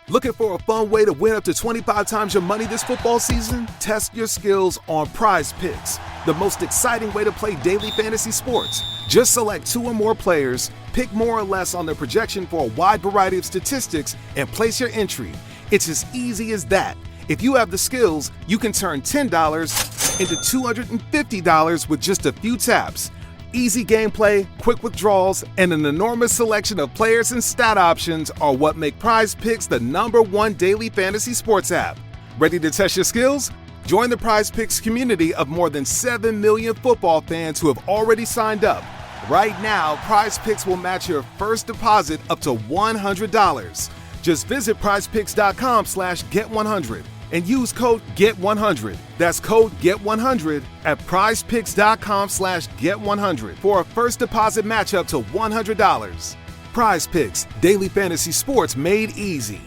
Looking for a fun way to win up to 25 times your money this football season? Test your skills on Prize Picks, the most exciting way to play daily fantasy sports. Just select 2 or more players, pick more or less on their projection for a wide variety of statistics, and place your entry. It's as easy as that. If you have the skills, you can turn $10 into $250 with just a few taps. Easy gameplay, quick withdrawals, and an enormous selection of players and stat options are what make Prize Picks the #1 daily fantasy sports app. Ready to test your skills? Join the Prize Picks community of more than 7 million football fans who have already signed up. Right now, Prize Picks will match your first deposit up to $100. Just visit prizepicks.com/get100 and use code GET100. That's code GET100 at prizepicks.com/get100 for a first deposit match up to $100. Prize Picks, daily fantasy sports made easy.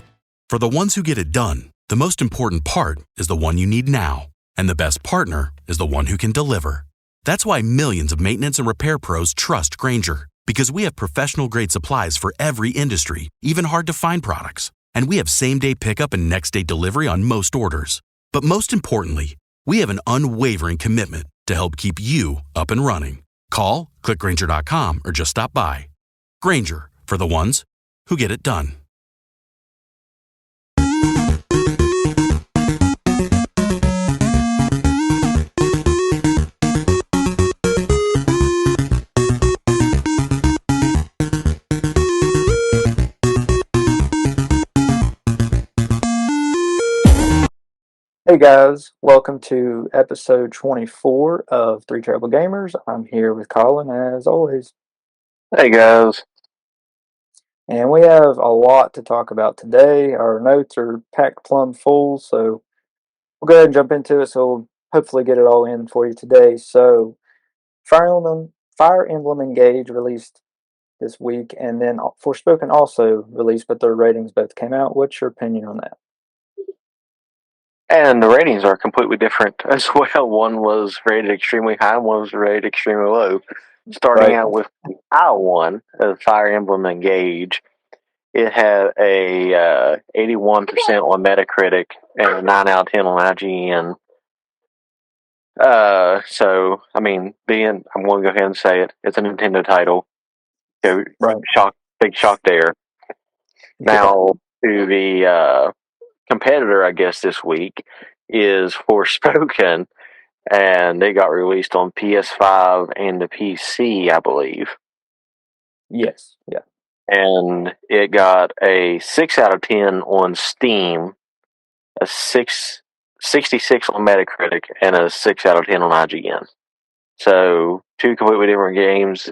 For the ones who get it done, the most important part is the one you need now. And the best partner is the one who can deliver. That's why millions of maintenance and repair pros trust Grainger, because we have professional-grade supplies for every industry, even hard-to-find products. And we have same-day pickup and next-day delivery on most orders. But most importantly, we have an unwavering commitment to help keep you up and running. Call, click Grainger.com, or just stop by. Grainger, for the ones who get it done. Hey guys, welcome to episode 24 of Three Terrible Gamers. I'm here with Colin as always. Hey guys. And we have a lot to talk about today. Our notes are packed plumb full, so we'll go ahead and jump into it. So we'll hopefully get it all in for you today. So Fire Emblem Engage released this week, and then Forspoken also released, but their ratings both came out. What's your opinion on that? And the ratings are completely different as well. One was rated extremely high, one was rated extremely low. Starting out with the high one, Fire Emblem Engage, it had a 81% on Metacritic and a 9 out of 10 on IGN. So, I mean, I'm going to go ahead and say it, it's a Nintendo title. So, big shock there. Now, to the competitor, I guess, this week is Forspoken, and they got released on PS5 and the PC, I believe. Yes, yeah. And it got a 6 out of 10 on Steam, a 66 on Metacritic, and a 6 out of 10 on IGN. So, 2 completely different games.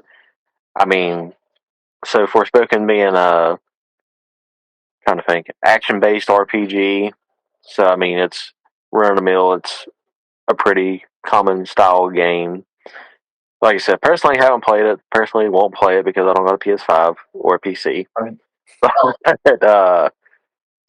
I mean, so Forspoken being a, trying to think, action-based RPG. So, I mean, it's run-of-the-mill. It's a pretty common style game. Like I said, personally, haven't played it. Personally, won't play it because I don't got a PS5 or a PC. Right.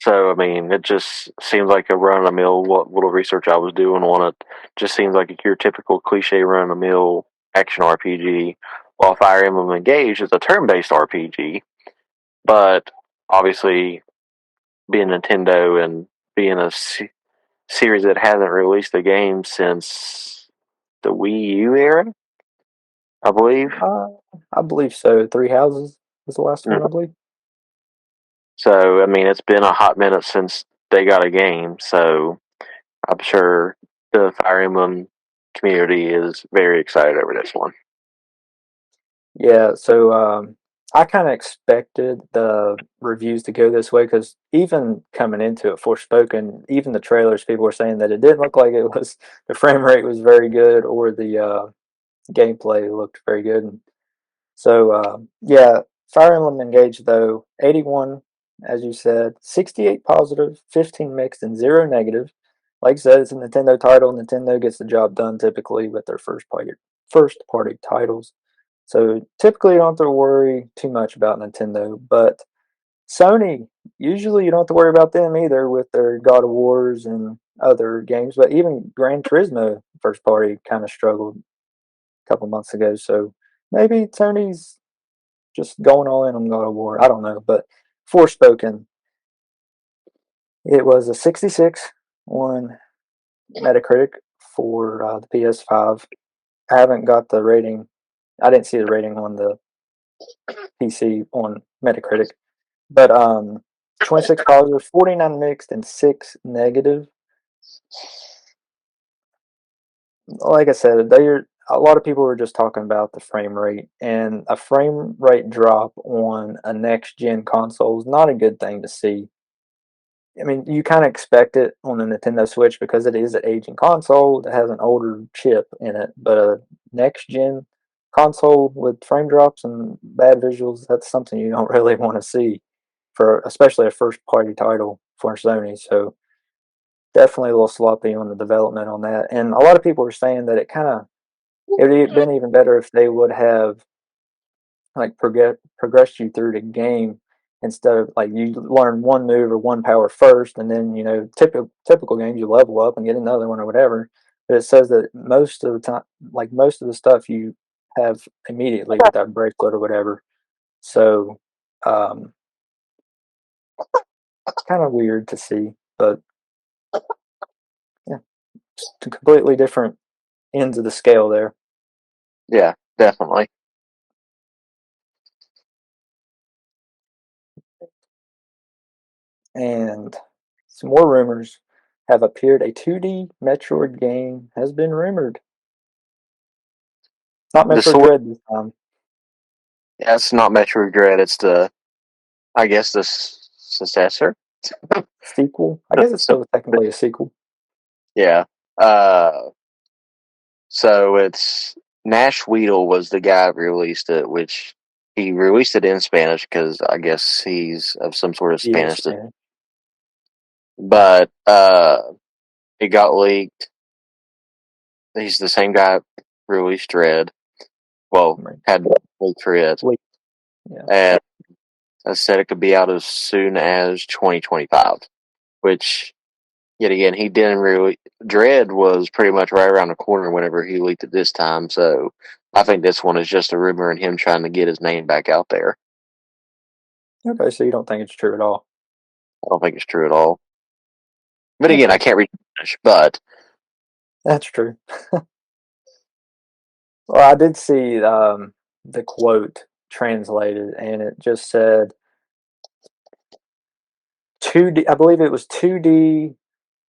So, I mean, it just seems like a run-of-the-mill. What little research I was doing on it just seems like your typical cliche run-of-the-mill action RPG. While Fire Emblem Engage is a turn-based RPG, but obviously, being Nintendo and being a series that hasn't released a game since the Wii U era, I believe. I believe so. Three Houses was the last one, I believe. So, I mean, it's been a hot minute since they got a game, so I'm sure the Fire Emblem community is very excited over this one. Yeah, so I kind of expected the reviews to go this way because even coming into it, Forspoken, even the trailers, people were saying that it didn't look like it was, the frame rate was very good or the gameplay looked very good. And so, yeah, Fire Emblem Engage, though, 81, as you said, 68 positive, 15 mixed, and 0 negative. Like I said, it's a Nintendo title. Nintendo gets the job done typically with their first party titles. So typically you don't have to worry too much about Nintendo, but Sony, usually you don't have to worry about them either with their God of Wars and other games, but even Gran Turismo first party kind of struggled a couple months ago, so maybe Sony's just going all in on God of War. I don't know, but Forspoken, It was a 66 on Metacritic for the PS5. I haven't got the rating. I didn't see the rating on the PC on Metacritic, but 26 positive, 49 mixed, and 6 negative. Like I said, a lot of people were just talking about the frame rate, and a frame rate drop on a next gen console is not a good thing to see. I mean, you kind of expect it on the Nintendo Switch because it is an aging console that has an older chip in it. But a next gen console with frame drops and bad visuals, that's something you don't really want to see for especially a first party title for Sony. So definitely a little sloppy on the development on that. And a lot of people were saying that it would have been even better if they would have like progressed you through the game instead of like you learn one move or one power first, and then typical games you level up and get another one or whatever. But it says that most of the time, like most of the stuff you have immediately with that bracelet or whatever. So um, it's kind of weird to see, but yeah, completely different ends of the scale there. Yeah, definitely. And some more rumors have appeared. A 2D Metroid game has been rumored. Not The Metroid sword. Dread this time. Yeah, it's not Metroid Dread. It's I guess, the successor. Sequel. I guess it's still technically a sequel. Yeah. So it's Nash Weedle was the guy who released it, which he released it in Spanish because I guess he's of some sort of He is Spanish. Spanish. But it got leaked. He's the same guy who released Dread. Well, Right. had leaked Dread, Leak. Yeah. and I said it could be out as soon as 2025. Which, yet again, he didn't really. Dread was pretty much right around the corner whenever he leaked it this time. So I think this one is just a rumor and him trying to get his name back out there. Okay, so you don't think it's true at all? I don't think it's true at all. But again, I Okay, can't read Spanish. But that's true. Well, I did see the quote translated, and it just said 2D. I believe it was 2D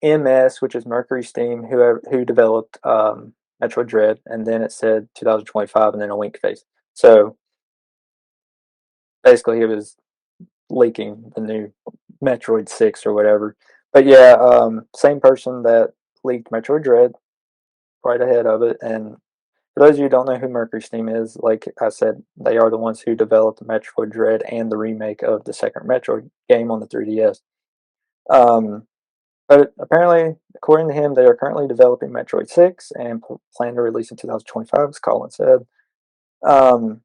MS, which is Mercury Steam, who developed Metroid Dread, and then it said 2025, and then a wink face. So basically, it was leaking the new Metroid 6 or whatever. But yeah, same person that leaked Metroid Dread right ahead of it. And for those of you who don't know who Mercury Steam is, like I said, they are the ones who developed Metroid Dread and the remake of the second Metroid game on the 3DS. Um, but apparently, according to him, they are currently developing Metroid 6 and plan to release in 2025, as Colin said. Um,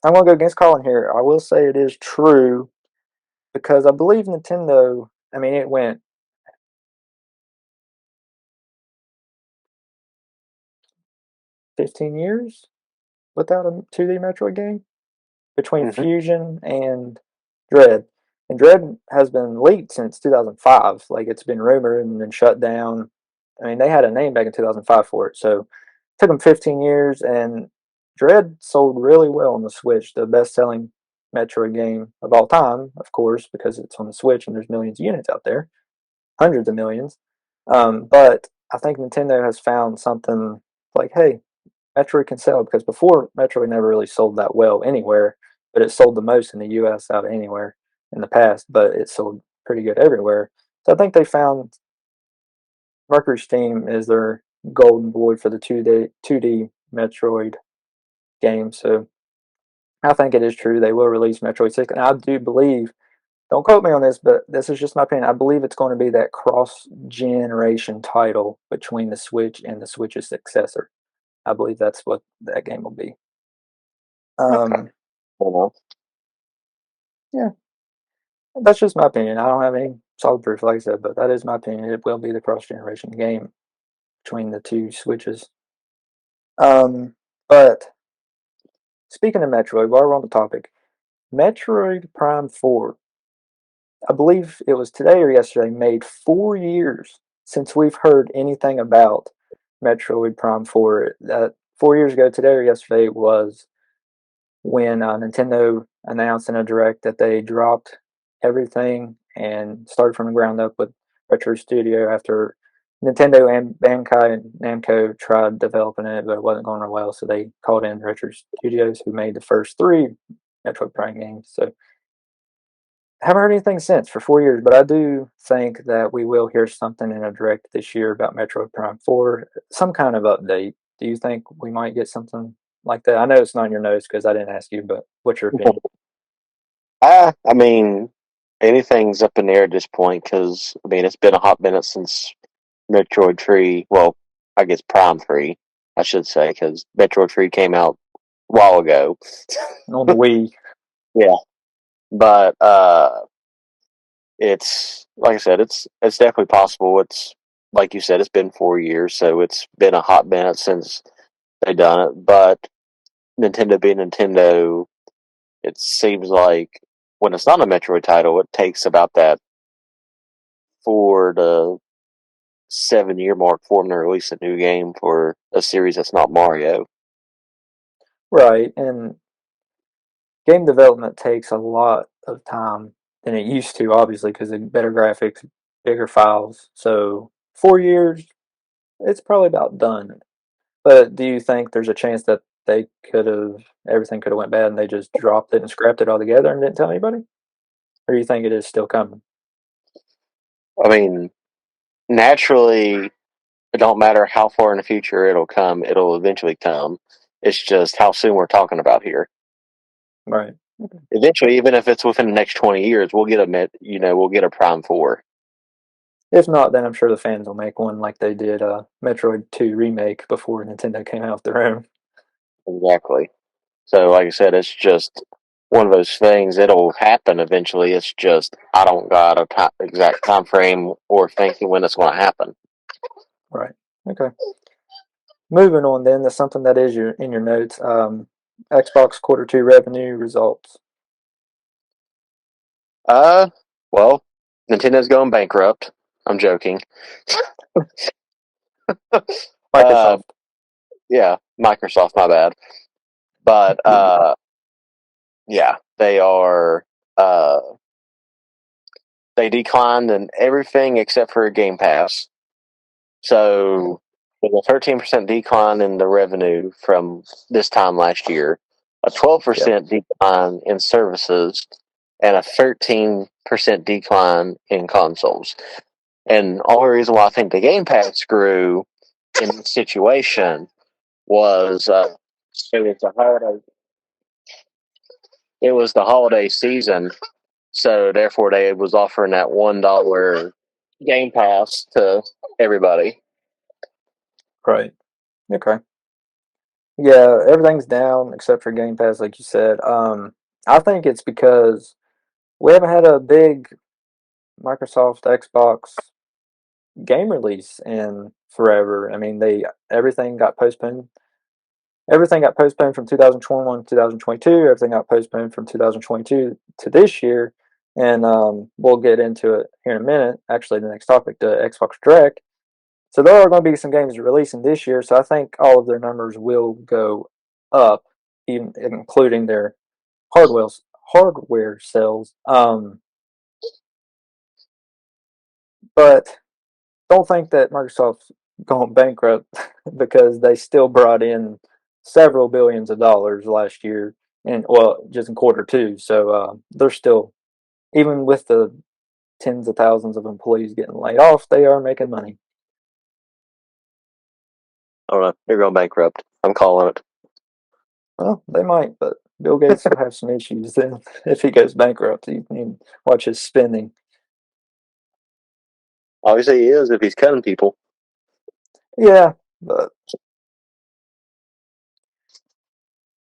I'm going to go against Colin here. I will say it is true because I believe Nintendo, I mean, it went 15 years without a 2D Metroid game between mhm. Fusion and Dread. And Dread has been leaked since 2005. Like it's been rumored and then shut down. I mean, they had a name back in 2005 for it. So it took them 15 years, and Dread sold really well on the Switch, the best selling Metroid game of all time, of course, because it's on the Switch and there's millions of units out there, hundreds of millions. But I think Nintendo has found something like, hey, Metroid can sell because before Metroid never really sold that well anywhere, but it sold the most in the U.S. out of anywhere in the past. But it sold pretty good everywhere. So I think they found Mercury Steam is their golden boy for the 2D Metroid game. So I think it is true they will release Metroid 6, and I do believe. Don't quote me on this, but this is just my opinion. I believe it's going to be that cross generation title between the Switch and the Switch's successor. I believe that's what that game will be. Okay. Um, Well, yeah, that's just my opinion. I don't have any solid proof, like I said, but that is my opinion. It will be the cross generation game between the two Switches. But speaking of Metroid, while we're on the topic, Metroid Prime 4 I believe it was today or yesterday, made 4 years since we've heard anything about Metroid Prime 4. 4 years ago, today or yesterday, was when Nintendo announced in a direct that they dropped everything and started from the ground up with Retro Studio after Nintendo and Bandai and Namco tried developing it, but it wasn't going real well, so they called in Retro Studios, who made the first three Metroid Prime games. So haven't heard anything since for 4 years, but I do think that we will hear something in a direct this year about Metroid Prime 4, some kind of update. Do you think we might get something like that? I know it's not in your notes because I didn't ask you, but what's your opinion? I mean, anything's up in the air at this point because, I mean, it's been a hot minute since Metroid 3. Well, I guess Prime 3, I should say, because Metroid 3 came out a while ago. On the Wii. Yeah. But it's, like I said, it's definitely possible. It's, like you said, it's been 4 years, so it's been a hot minute since they done it. But Nintendo being Nintendo, it seems like when it's not a Metroid title, it takes about that 4 to 7 year mark for them to release a new game for a series that's not Mario. Right, and game development takes a lot of time than it used to, obviously, because of better graphics, bigger files. So 4 years, it's probably about done. But do you think there's a chance that they could have everything could have went bad and they just dropped it and scrapped it altogether and didn't tell anybody? Or do you think it is still coming? I mean, naturally, it don't matter how far in the future it'll come, it'll eventually come. It's just how soon we're talking about here. Right. Eventually, even if it's within the next 20 years, we'll get we'll get a Prime 4. If not, then I'm sure the fans will make one like they did Metroid 2 Remake before Nintendo came out with their own. Exactly. So, like I said, it's just one of those things. It'll happen eventually. It's just I don't got a exact time frame or thinking when it's going to happen. Right. Okay. Moving on then to something that is in your notes. Xbox Quarter 2 revenue results. Uh, well, Nintendo's going bankrupt. I'm joking. uh, Microsoft. yeah, Microsoft. My bad. But yeah, they are. They declined in everything except for Game Pass. So, with a 13% decline in the revenue from this time last year, a Yep. 12% decline in services, and a 13% decline in consoles. And the only reason why I think the Game Pass grew in this situation was it was the holiday. It was the holiday season, so therefore they was offering that $1 Game Pass to everybody. Right. Okay. Yeah, everything's down except for Game Pass, like you said. I think it's because we haven't had a big Microsoft Xbox game release in forever. I mean, they everything got postponed. Everything got postponed from 2021 to 2022. Everything got postponed from 2022 to this year, and we'll get into it here in a minute. Actually, the next topic, the Xbox Direct. So there are going to be some games releasing this year. So I think all of their numbers will go up, even including their hardware sales. But don't think that Microsoft's going bankrupt because they still brought in several billions of dollars last year, and well, just in Quarter 2. So they're still, even with the tens of thousands of employees getting laid off, they are making money. I don't know. They're going bankrupt. I'm calling it. Well, they might, but Bill Gates will have some issues then if he goes bankrupt. You can watch his spending. Obviously, he is if he's cutting people. Yeah, but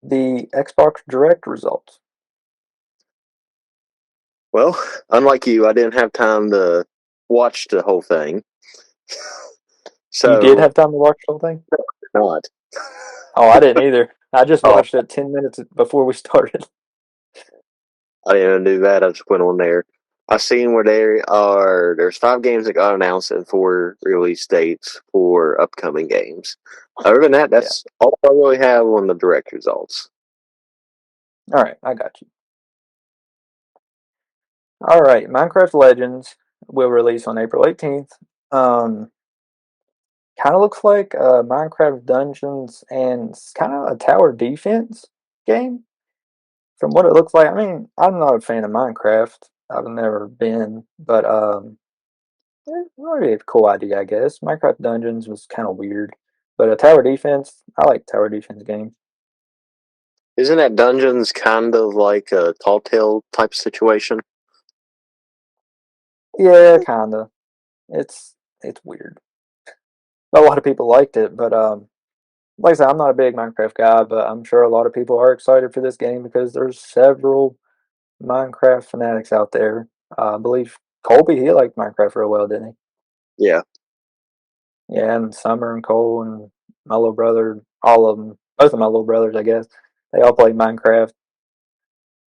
the Xbox Direct results. Well, unlike you, I didn't have time to watch the whole thing. You did So, have time to watch the whole thing? not. Oh, I didn't either. I just Oh, watched it 10 minutes before we started. I didn't even do that. I just went on there. I seen where there's 5 games that got announced and 4 release dates for upcoming games. Other than that, that's all I really have on the direct results. All right, I got you. All right, Minecraft Legends will release on April 18th. Kind of looks like Minecraft Dungeons and it's kind of a tower defense game. From what it looks like, I mean, I'm not a fan of Minecraft. I've never been, but it might be a cool idea, I guess. Minecraft Dungeons was kind of weird, but a tower defense, I like tower defense games. Isn't that Dungeons kind of like a Tall Tale type situation? Yeah, kind of. It's weird. A lot of people liked it, but like I said, I'm not a big Minecraft guy, but I'm sure a lot of people are excited for this game because there's several Minecraft fanatics out there. I believe Colby, he liked Minecraft real well, didn't he? Yeah. Yeah, and Summer and Cole and my little brother, all of them, both of my little brothers, I guess, they all played Minecraft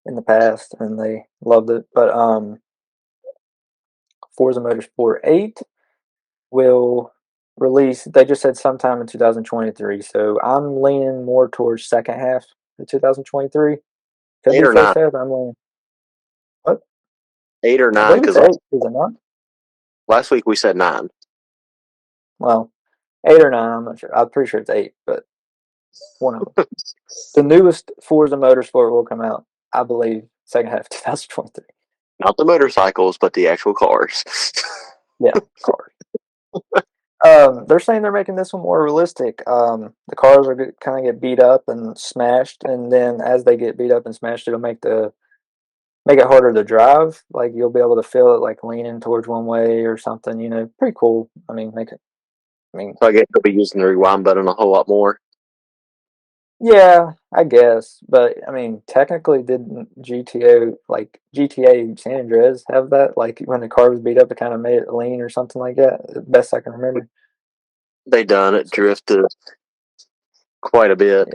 in the past and they loved it. But Forza Motorsport 8 will release, they just said sometime in 2023, so I'm leaning more towards second half of 2023. Could 8 be or first 9? half, I'm leaning. What? 8 or I 9? believe Because it's 8, is it not? last week we said 9. Well, 8 or 9, I'm not sure. I'm pretty sure it's 8, but one of them. The newest Forza Motorsport will come out, I believe, second half of 2023. Not the motorcycles, but the actual cars. Yeah, cars. They're saying they're making this one more realistic. The cars are kind of get beat up and smashed, and then as they get beat up and smashed, it'll make it harder to drive. Like you'll be able to feel it like leaning towards one way or something. You know, pretty cool. I mean, make it. I mean, So I guess they'll be using the rewind button a whole lot more. yeah, I guess, but I mean, technically, didn't GTA San Andreas have that? Like when the car was beat up, it kind of made it lean or something like that. Best I can remember. They done it, drifted quite a bit,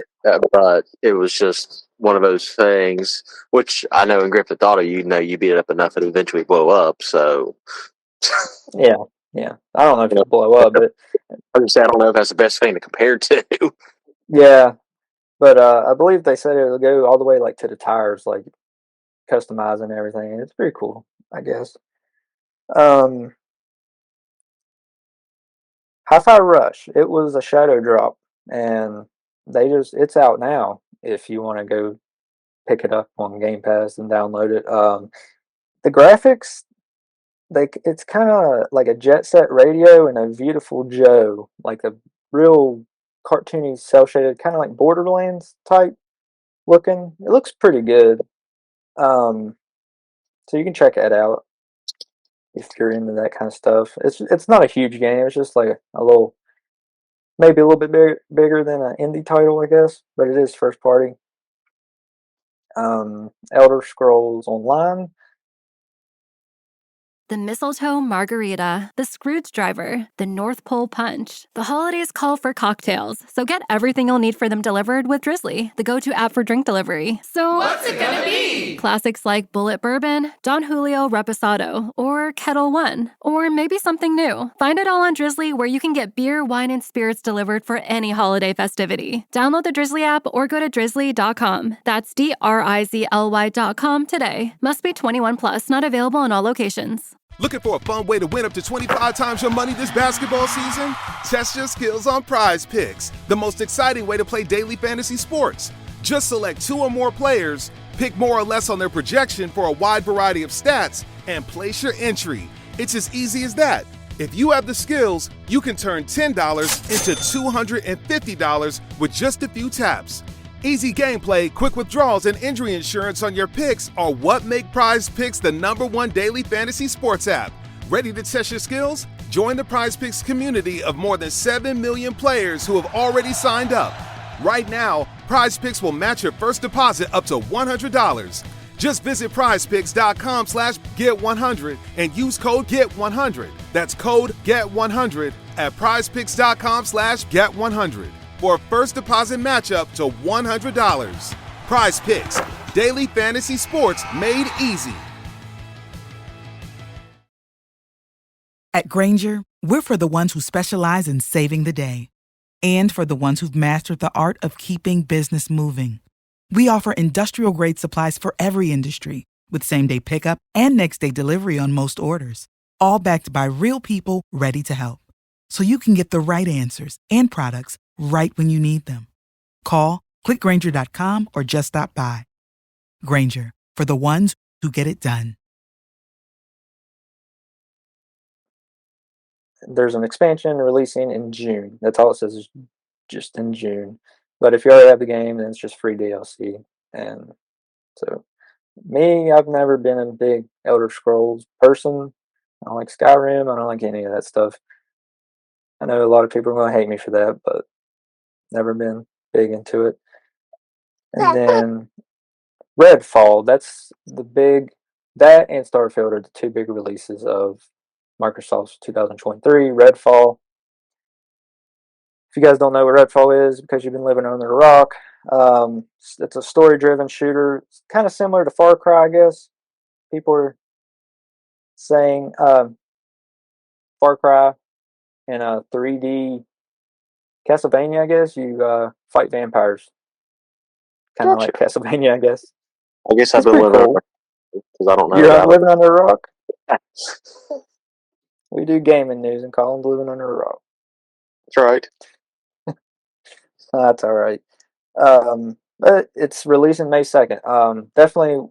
but it was just one of those things, which I know in Grip the Auto, you beat it up enough, it eventually blow up, so. Yeah. I don't know if it'll blow up, but. I don't know if that's the best thing to compare to. Yeah, but I believe they said it'll go all the way like to the tires, like customizing everything. It's pretty cool, I guess. Hi-Fi Rush. It was a shadow drop, and it's out now. If you want to go pick it up on Game Pass and download it. The graphics, it's kind of like a Jet Set Radio and a Beautiful Joe, like a real cartoony, cel shaded, kind of like Borderlands type looking. It looks pretty good. So you can check that out if you're into that kind of stuff. It's not a huge game. It's just like a little, maybe a little bit bigger than an indie title, I guess. But it is first party. Elder Scrolls Online. The mistletoe margarita, the Scrooge driver, the North Pole punch. The holidays call for cocktails, so get everything you'll need for them delivered with Drizzly, the go-to app for drink delivery. So what's it gonna be? Classics like Bullet Bourbon, Don Julio Reposado, or Kettle One, or maybe something new. Find it all on Drizzly, where you can get beer, wine, and spirits delivered for any holiday festivity. Download the Drizzly app or go to drizzly.com. That's DRIZLY.com today. Must be 21 plus, not available in all locations. Looking for a fun way to win up to 25 times your money this basketball season? Test your skills on Prize Picks, the most exciting way to play daily fantasy sports. Just select 2 or more players, pick more or less on their projection for a wide variety of stats, and place your entry. It's as easy as that. If you have the skills, you can turn $10 into $250 with just a few taps. Easy gameplay, quick withdrawals, and injury insurance on your picks are what make Prize Picks the #1 daily fantasy sports app. Ready to test your skills? Join the Prize Picks community of more than 7 million players who have already signed up. Right now, Prize Picks will match your first deposit up to $100. Just visit prizepicks.com/get100 and use code GET100. That's code GET100 at prizepicks.com/get100. for a first deposit matchup to $100. Prize Picks, daily fantasy sports made easy. At Granger, we're for the ones who specialize in saving the day and for the ones who've mastered the art of keeping business moving. We offer industrial-grade supplies for every industry with same-day pickup and next-day delivery on most orders, all backed by real people ready to help. So you can get the right answers and products right when you need them. Call, clickgranger.com, or just stop by. Granger, for the ones who get it done. There's an expansion releasing in June. That's all it says, is just in June. But if you already have the game, then it's just free DLC. And so, me, I've never been a big Elder Scrolls person. I don't like Skyrim. I don't like any of that stuff. I know a lot of people are going to hate me for that, but never been big into it. And then Redfall, that and Starfield are the two big releases of Microsoft's 2023. Redfall, if you guys don't know what Redfall is because you've been living under a rock, it's a story-driven shooter. It's kind of similar to Far Cry, I guess. People are saying Far Cry in a 3D Castlevania, I guess. You fight vampires. Kind of like Castlevania, I guess. I guess I've That's been pretty living cool. because I don't know You're about living under a rock? We do gaming news and Colin's living under a rock. That's right. That's all right. But it's releasing May 2nd. Definitely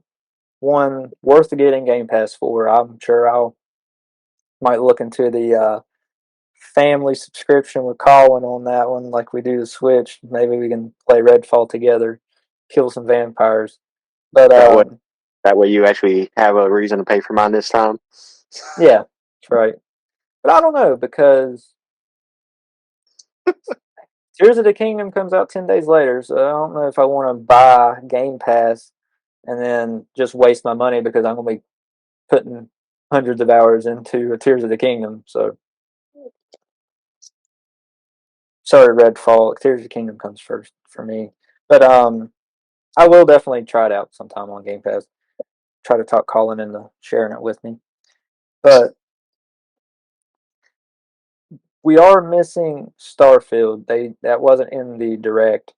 one worth getting Game Pass for. I'm sure might look into the family subscription with Colin on that one, like we do the Switch. Maybe we can play Redfall together, kill some vampires. But that way you actually have a reason to pay for mine this time. Yeah, that's right. But I don't know, because Tears of the Kingdom comes out 10 days later, so I don't know if I want to buy Game Pass and then just waste my money because I'm going to be putting hundreds of hours into Tears of the Kingdom. So, sorry, Redfall. Tears of the Kingdom comes first for me. But I will definitely try it out sometime on Game Pass. Try to talk Colin into sharing it with me. But we are missing Starfield. That wasn't in the direct.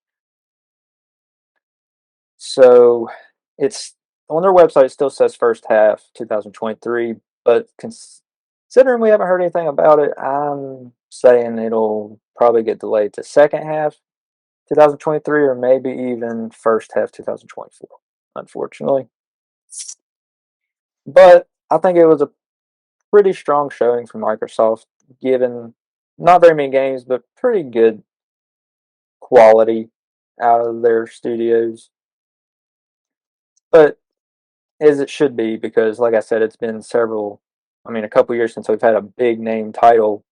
So it's on their website. It still says first half 2023, but considering we haven't heard anything about it, I'm saying it'll probably get delayed to second half 2023 or maybe even first half 2024. Unfortunately, but I think it was a pretty strong showing from Microsoft, given not very many games, but pretty good quality out of their studios. But as it should be, because like I said, it's been a couple years since we've had a big name title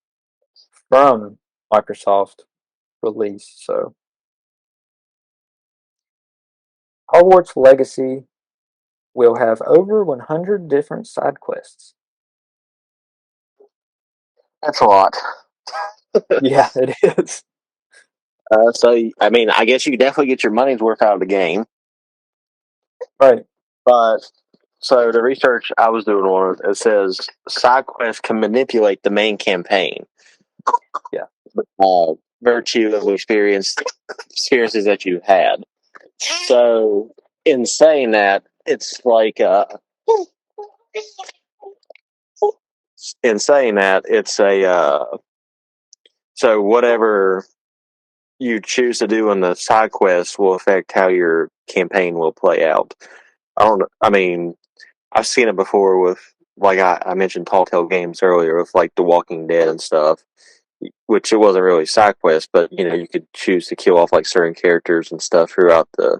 from Microsoft release. So Hogwarts Legacy will have over 100 different side quests. That's a lot. Yeah, it is. I guess you could definitely get your money's worth out of the game. Right. But so the research I was doing on it says side quests can manipulate the main campaign. Yeah. Virtue of experiences that you had. So in saying that, it's like so whatever you choose to do in the side quests will affect how your campaign will play out. I've seen it before with, like I mentioned Telltale Games earlier, with like The Walking Dead and stuff, which it wasn't really side quests, but you could choose to kill off like certain characters and stuff throughout the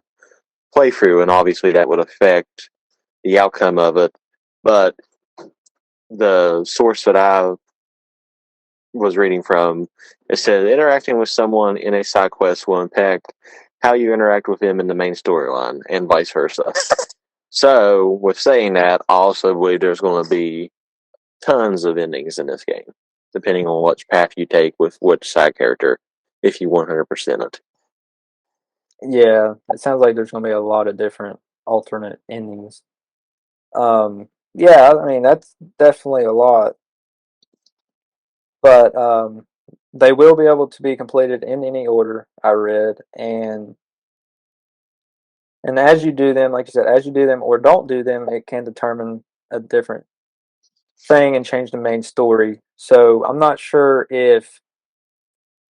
playthrough, and obviously that would affect the outcome of it. But the source that I was reading from, it said interacting with someone in a side quest will impact how you interact with them in the main storyline, and vice versa. So, with saying that, I also believe there's going to be tons of endings in this game, depending on which path you take with which side character, if you 100% it. Yeah, it sounds like there's going to be a lot of different alternate endings. Yeah, that's definitely a lot. But they will be able to be completed in any order, I read, and as you do them, like you said, as you do them or don't do them, it can determine a different thing and change the main story. So I'm not sure if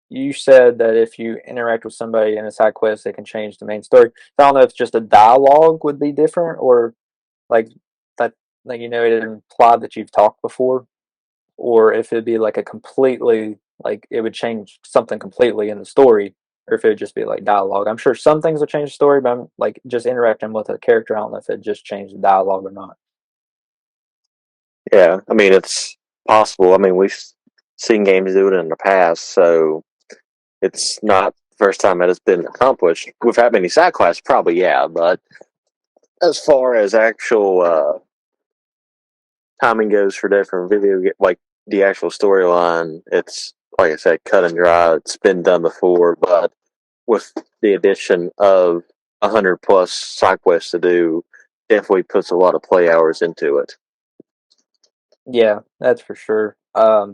you said that if you interact with somebody in a side quest, they can change the main story. I don't know if just a dialogue would be different or like that, like it implied that you've talked before, or if it'd be like a completely like it would change something completely in the story, or if it would just be like dialogue. I'm sure some things will change the story, but I'm like just interacting with a character. I don't know if it just changed the dialogue or not. Yeah, I mean, it's possible. I mean, we've seen games do it in the past, so it's not the first time that it's been accomplished. With that many side quests, probably, yeah, but as far as actual timing goes for different like the actual storyline, it's, like I said, cut and dry. It's been done before, but with the addition of 100 plus side quests to do, definitely puts a lot of play hours into it. Yeah, that's for sure. I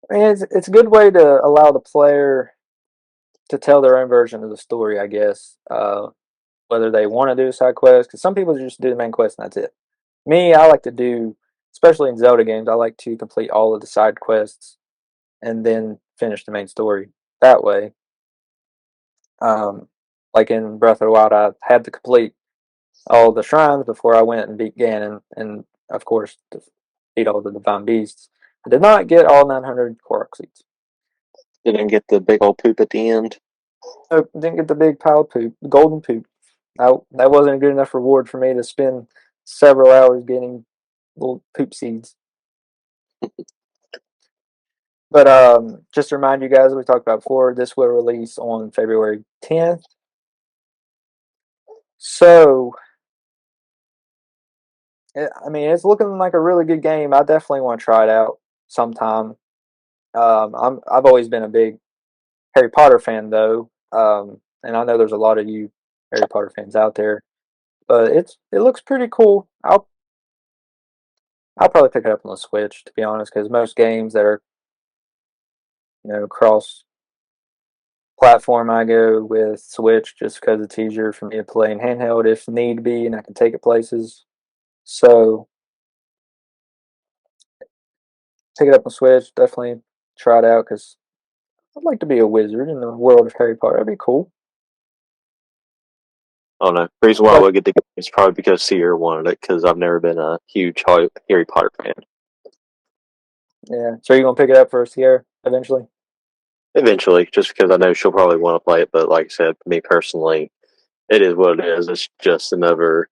mean, it's a good way to allow the player to tell their own version of the story, I guess. Whether they want to do a side quest, because some people just do the main quest and that's it. Me, I like to do, especially in Zelda games, I like to complete all of the side quests and then finish the main story that way. Um, like in Breath of the Wild, I had to complete all the shrines before I went and beat Ganon, and of course, beat all the divine beasts. I did not get all 900 Korok seeds. Didn't get the big old poop at the end. Nope, didn't get the big pile of poop, the golden poop. That wasn't a good enough reward for me to spend several hours getting little poop seeds. But just to remind you guys, we talked about before, this will release on February 10th. So, I mean, it's looking like a really good game. I definitely want to try it out sometime. I've always been a big Harry Potter fan, though, and I know there's a lot of you Harry Potter fans out there. But it looks pretty cool. I'll probably pick it up on the Switch, to be honest, because most games that are cross platform, I go with Switch just because it's easier for me to play in handheld if need be, and I can take it places. So pick it up on Switch. Definitely try it out because I'd like to be a wizard in the world of Harry Potter. That'd be cool. I don't know. The reason why I But would get the game is probably because Sierra wanted it, because I've never been a huge Harry Potter fan. yeah, so you're gonna pick it up for Sierra eventually? Eventually, just because I know she'll probably want to play it, but like I said, me personally, it is what it is. It's just another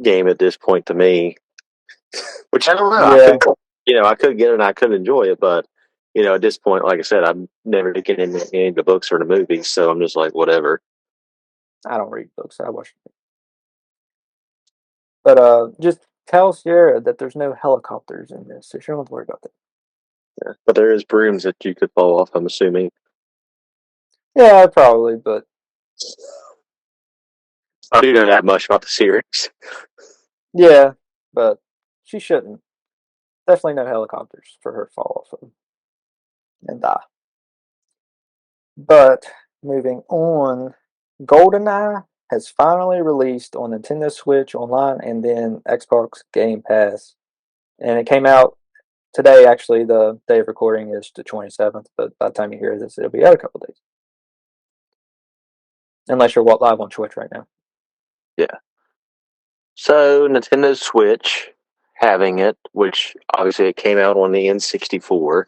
game at this point to me, which I don't know. Yeah, I could get it and I could enjoy it, but at this point, like I said, I'm never getting into any of the books or the movies, so I'm just like, whatever. I don't read books. I watch them. But just tell Sierra that there's no helicopters in this, so she don't have to worry about that. Yeah. But there is brooms that you could fall off, I'm assuming. Yeah, probably, but I do know that much about the series. yeah, but she shouldn't. Definitely no helicopters for her to fall off of and die. But moving on, Goldeneye has finally released on Nintendo Switch Online and then Xbox Game Pass. And it came out today, actually. The day of recording is the 27th, but by the time you hear this, it'll be out a couple days. Unless you're live on Twitch right now. Yeah. So, Nintendo Switch having it, which obviously it came out on the N64.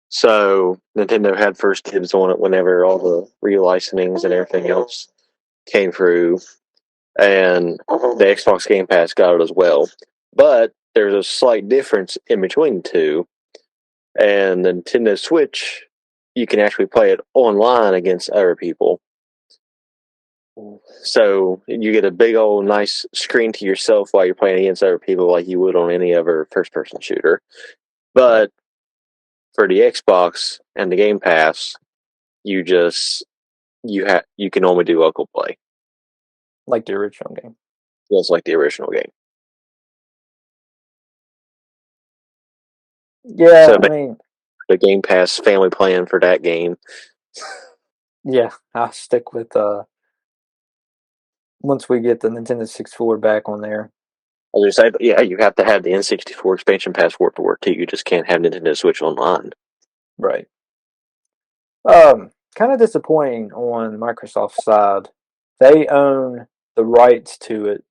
So, Nintendo had first dibs on it whenever all the relicensings and everything else came through. And the Xbox Game Pass got it as well. But there's a slight difference in between the two. And the Nintendo Switch, you can actually play it online against other people. So you get a big old nice screen to yourself while you're playing against other people like you would on any other first person shooter. But for the Xbox and the Game Pass, you can only do local play. Like the original game. Just like the original game. Yeah, So I mean, the Game Pass family plan for that game. yeah, I'll stick with once we get the Nintendo 64 back on there. I was gonna say, yeah, you have to have the N64 expansion pass for it to work too. You just can't have Nintendo Switch Online. Right. Kind of disappointing on Microsoft's side. They own the rights to it,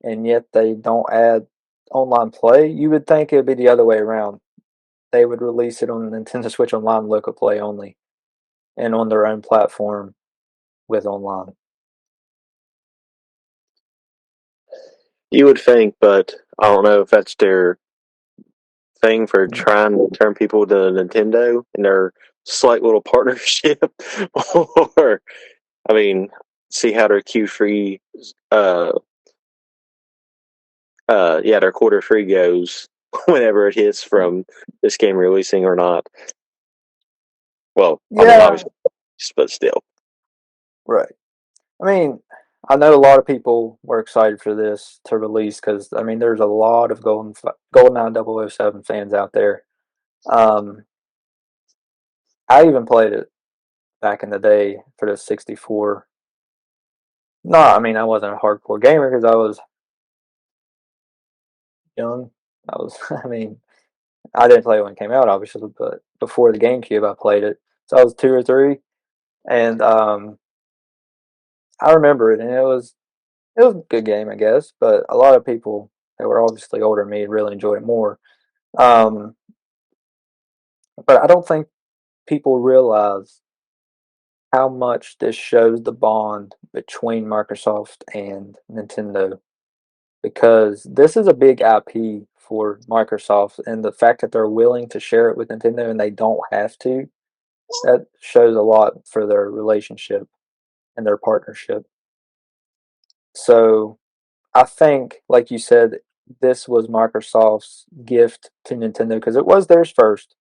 and yet they don't add online play. You would think it would be the other way around. They would release it on the Nintendo Switch Online local play only, and on their own platform with online. You would think, but I don't know if that's their thing for trying to turn people to Nintendo in their slight little partnership, or I mean, see how their Q3, uh, their quarter free goes whenever it hits from this game releasing or not. Well, I mean, Yeah, obviously, but still. right. I mean, I know a lot of people were excited for this to release because I mean, there's a lot of GoldenEye 007 fans out there. Um, I even played it back in the day for the 64. No, I mean, I wasn't a hardcore gamer because I was young. I was, I mean, I didn't play it when it came out, obviously, but before the GameCube, I played it. So I was 2 or 3, and I remember it, and it was a good game, I guess. But a lot of people that were obviously older than me really enjoyed it more. Um, but I don't think people realize how much this shows the bond between Microsoft and Nintendo because this is a big IP for Microsoft, and the fact that they're willing to share it with Nintendo and they don't have to, that shows a lot for their relationship and their partnership. So I think, like you said, this was Microsoft's gift to Nintendo because it was theirs first.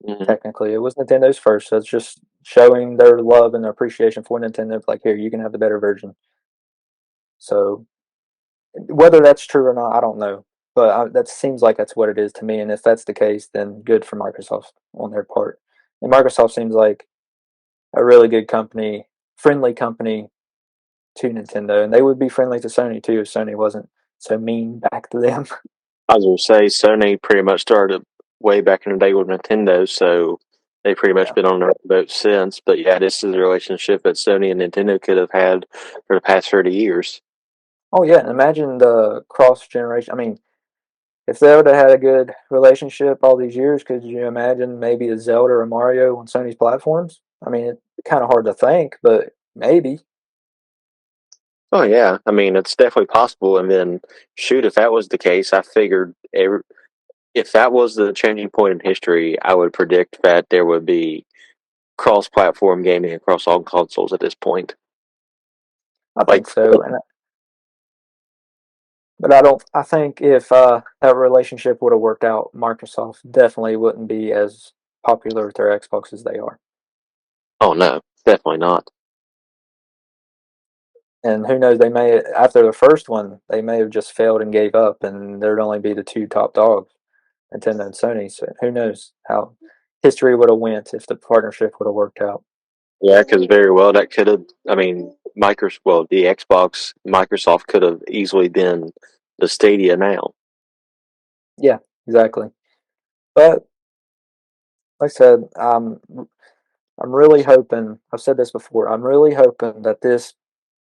Mm-hmm. Technically, it was Nintendo's first, so it's just showing their love and appreciation for Nintendo. Like, here, you can have the better version. So whether that's true or not, I don't know. But that seems like that's what it is to me. And if that's the case, then good for Microsoft on their part. And Microsoft seems like a really good company, friendly company to Nintendo. And they would be friendly to Sony too if Sony wasn't so mean back to them. I was going to say Sony pretty much started way back in the day with Nintendo, so they've pretty much Yeah. been on their boat since. But yeah, this is a relationship that Sony and Nintendo could have had for the past 30 years. Oh, yeah. And imagine the cross generation. I mean, if they would have had a good relationship all these years, could you imagine maybe a Zelda or Mario on Sony's platforms? I mean, it's kind of hard to think, but maybe. Oh yeah, I mean it's definitely possible. And then, shoot, if that was the case, I figured if that was the changing point in history, I would predict that there would be cross-platform gaming across all consoles at this point. I Like, think so. But I don't. I think if that relationship would have worked out, Microsoft definitely wouldn't be as popular with their Xbox as they are. oh no, definitely not. And who knows? They may after the first one, they may have just failed and gave up, and there'd only be the two top dogs, Nintendo and Sony. So who knows how history would have went if the partnership would have worked out. Yeah, because very well that could have. I mean, the Xbox, Microsoft could have easily been the Stadia now. Yeah, exactly. But like I said, I'm really hoping, I've said this before, I'm really hoping that this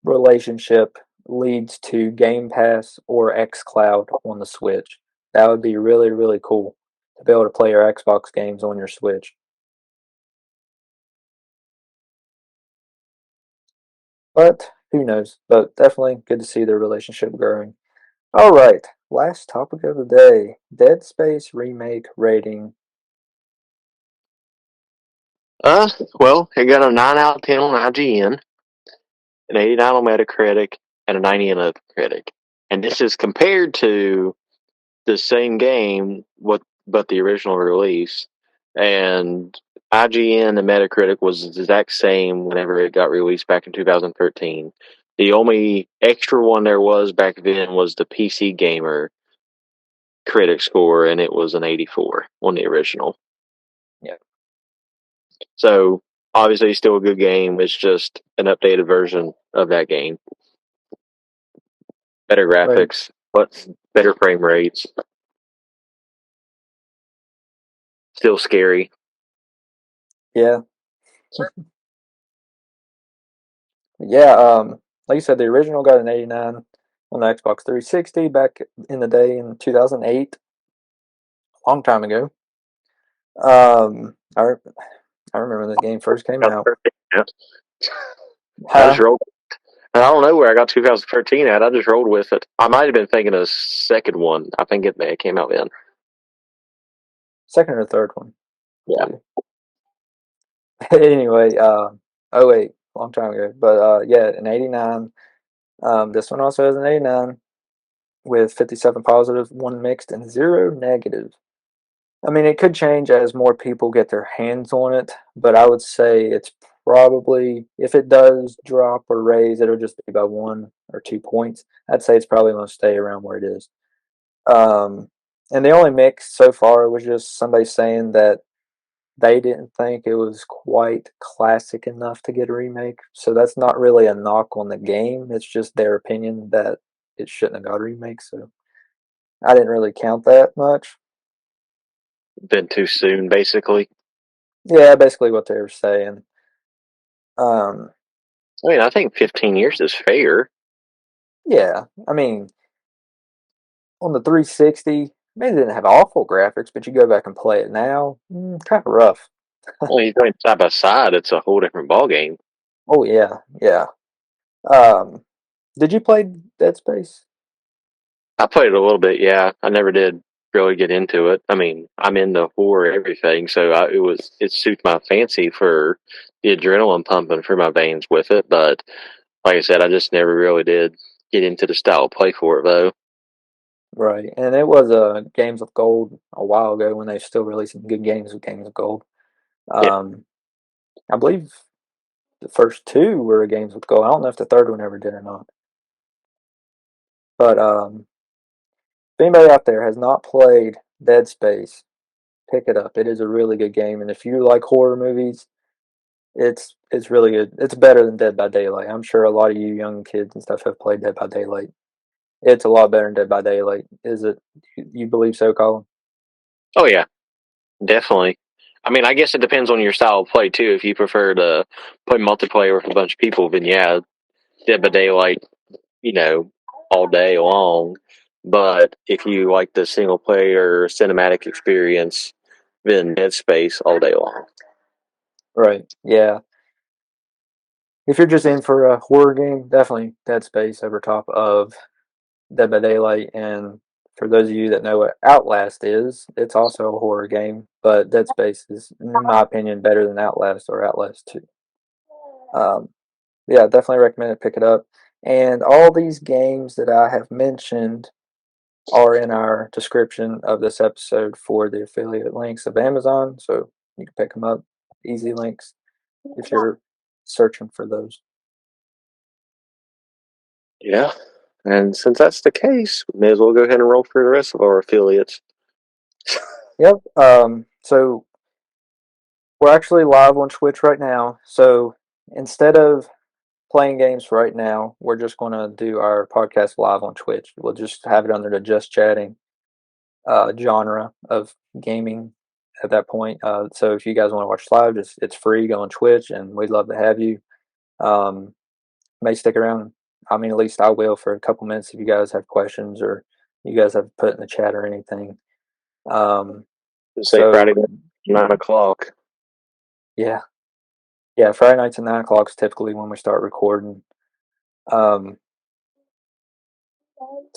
relationship leads to Game Pass or xCloud on the Switch. That would be really, really cool to be able to play your Xbox games on your Switch. But who knows? But definitely good to see their relationship growing. All right, last topic of the day, Dead Space Remake rating. Well, it got a 9 out of 10 on IGN, an 89 on Metacritic, and a 90 on Metacritic. And this is compared to the same game, but the original release. And IGN and Metacritic was the exact same whenever it got released back in 2013. The only extra one there was back then was the PC Gamer critic score, and it was an 84 on the original. Yeah. So obviously, still a good game. It's just an updated version of that game. Better Right. graphics, but better frame rates. Still scary. Yeah. Yeah. Like you said, the original got an 89 on the Xbox 360 back in the day in 2008, a long time ago. I remember when the game first came out. Yeah. I just Huh? rolled. I don't know where I got 2013 at. I just rolled with it. I might have been thinking of a second one. I think it came out then. Second or third one. Yeah. Anyway, oh wait, long time ago. But yeah, an 89. This one also has an 89 with 57 positive, 1 mixed, and 0 negative. I mean, it could change as more people get their hands on it, but I would say it's probably, if it does drop or raise, it'll just be by 1 or 2 points. I'd say it's probably going to stay around where it is. And the only mix so far was just somebody saying that they didn't think it was quite classic enough to get a remake. So that's not really a knock on the game. It's just their opinion that it shouldn't have got a remake. So I didn't really count that much. Been too soon, basically. Yeah, basically what they were saying. Um, I mean, I think 15 years is fair. yeah, I mean, on the 360, maybe they didn't have awful graphics, but you go back and play it now, kind of rough. Well, you're going side by side, it's a whole different ballgame. Oh yeah, yeah. Um, did you play Dead Space? I played it a little bit, yeah. I never did really get into it. I mean, I'm into horror everything, so it suits my fancy for the adrenaline pumping through my veins with it. But like I said, I just never really did get into the style of play for it, though. Right, and it was Games of Gold a while ago when they were still releasing good games with Games of Gold. Yeah, Um, I believe the first two were Games with Gold. I don't know if the third one ever did or not. But if anybody out there has not played Dead Space, pick it up. It is a really good game, and if you like horror movies, it's really good. It's better than Dead by Daylight. I'm sure a lot of you young kids and stuff have played Dead by Daylight. It's a lot better than Dead by Daylight. Is it? You believe so, Colin? oh yeah, definitely. I mean, I guess it depends on your style of play too. If you prefer to play multiplayer with a bunch of people, then yeah, Dead by Daylight, you know, all day long. But if you like the single player cinematic experience, then Dead Space all day long. Right. Yeah. If you're just in for a horror game, definitely Dead Space over top of Dead by Daylight. And for those of you that know what Outlast is, it's also a horror game, but Dead Space is, in my opinion, better than Outlast or Outlast 2. Yeah, definitely recommend it. Pick it up. And all these games that I have mentioned are in our description of this episode for the affiliate links of Amazon, so you can pick them up. Easy links if you're searching for those. Yeah. And since that's the case, we may as well go ahead and roll through the rest of our affiliates. Yep. So we're actually live on Twitch right now. So instead of playing games right now, we're just going to do our podcast live on Twitch. We'll just have it under the just chatting genre of gaming at that point. So if you guys want to watch live, it's free. Go on Twitch, and we'd love to have you. May stick around. I mean, at least I will for a couple minutes if you guys have questions or you guys have put in the chat or anything. Say Friday night, 9 o'clock. Yeah, yeah. Friday nights at 9 o'clock is typically when we start recording. So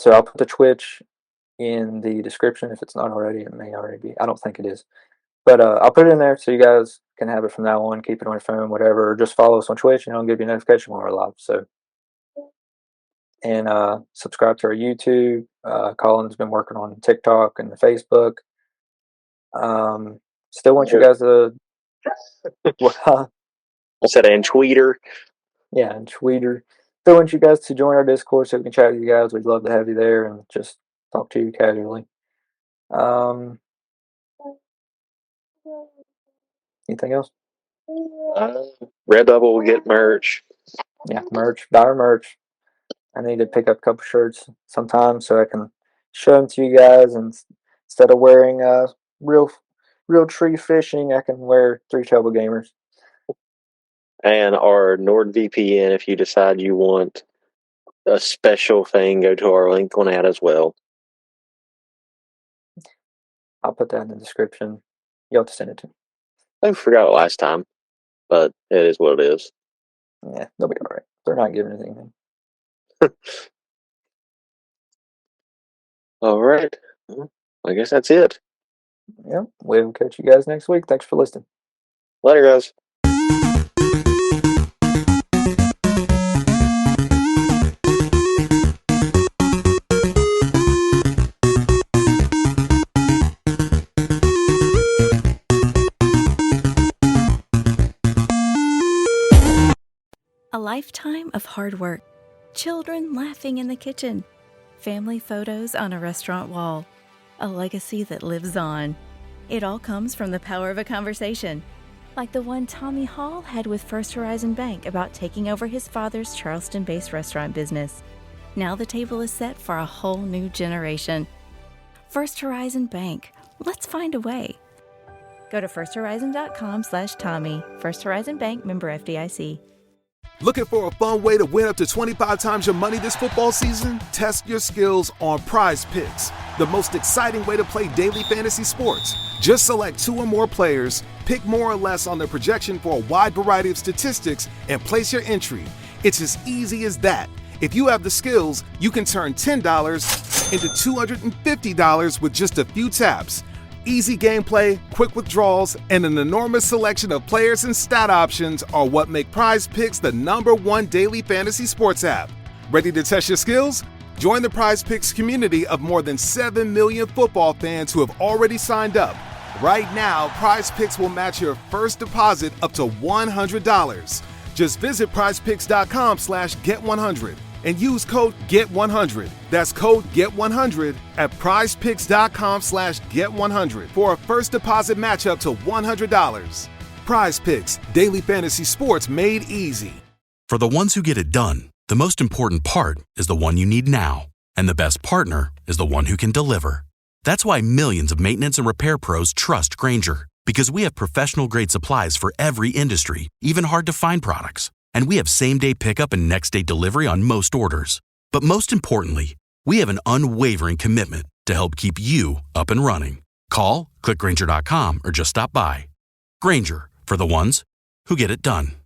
I'll put the Twitch in the description if it's not already. It may already be. I don't think it is. But I'll put it in there so you guys can have it from now on. Keep it on your phone, whatever. Or just follow us on Twitch, and I'll give you a notification when we're live. So, and subscribe to our YouTube. Colin's been working on TikTok and the Facebook. Still want you guys to, well, I said, and Tweeter. yeah, and Twitter. Still want you guys to join our Discord so we can chat with you guys. We'd love to have you there and just talk to you casually. Um, Anything else? Redbubble will get merch. Yeah, merch. Buy our merch. I need to pick up a couple shirts sometime so I can show them to you guys. And instead of wearing real tree fishing, I can wear Three Trouble Gamers. And our NordVPN, if you decide you want a special thing, go to our link on that as well. I'll put that in the description. You'll have to send it to me. I forgot it last time, but it is what it is. Yeah, they'll be all right. They're not giving anything. All right. Well, I guess that's it. Yeah, we'll catch you guys next week. Thanks for listening. Later, guys. A lifetime of hard work, children laughing in the kitchen, family photos on a restaurant wall, a legacy that lives on. It all comes from the power of a conversation, like the one Tommy Hall had with First Horizon Bank about taking over his father's Charleston-based restaurant business. Now the table is set for a whole new generation. First Horizon Bank. Let's find a way. Go to firsthorizon.com/Tommy. First Horizon Bank, member FDIC. Looking for a fun way to win up to 25 times your money this football season? Test your skills on Prize Picks, the most exciting way to play daily fantasy sports. Just select 2 or more players, pick more or less on their projection for a wide variety of statistics, and place your entry. It's as easy as that. If you have the skills, you can turn $10 into $250 with just a few taps. Easy gameplay, quick withdrawals, and an enormous selection of players and stat options are what make Prize Picks the #1 daily fantasy sports app. Ready to test your skills? Join the Prize Picks community of more than 7 million football fans who have already signed up. Right now, Prize Picks will match your first deposit up to $100. Just visit prizepicks.com/get100 and use code GET100. That's code GET100 at prizepicks.com/get100 for a first deposit match up to $100. Prize Picks, daily fantasy sports made easy. For the ones who get it done, the most important part is the one you need now. And the best partner is the one who can deliver. That's why millions of maintenance and repair pros trust Grainger, because we have professional-grade supplies for every industry, even hard-to-find products. And we have same-day pickup and next-day delivery on most orders. But most importantly, we have an unwavering commitment to help keep you up and running. Call, click Grainger.com, or just stop by. Grainger, for the ones who get it done.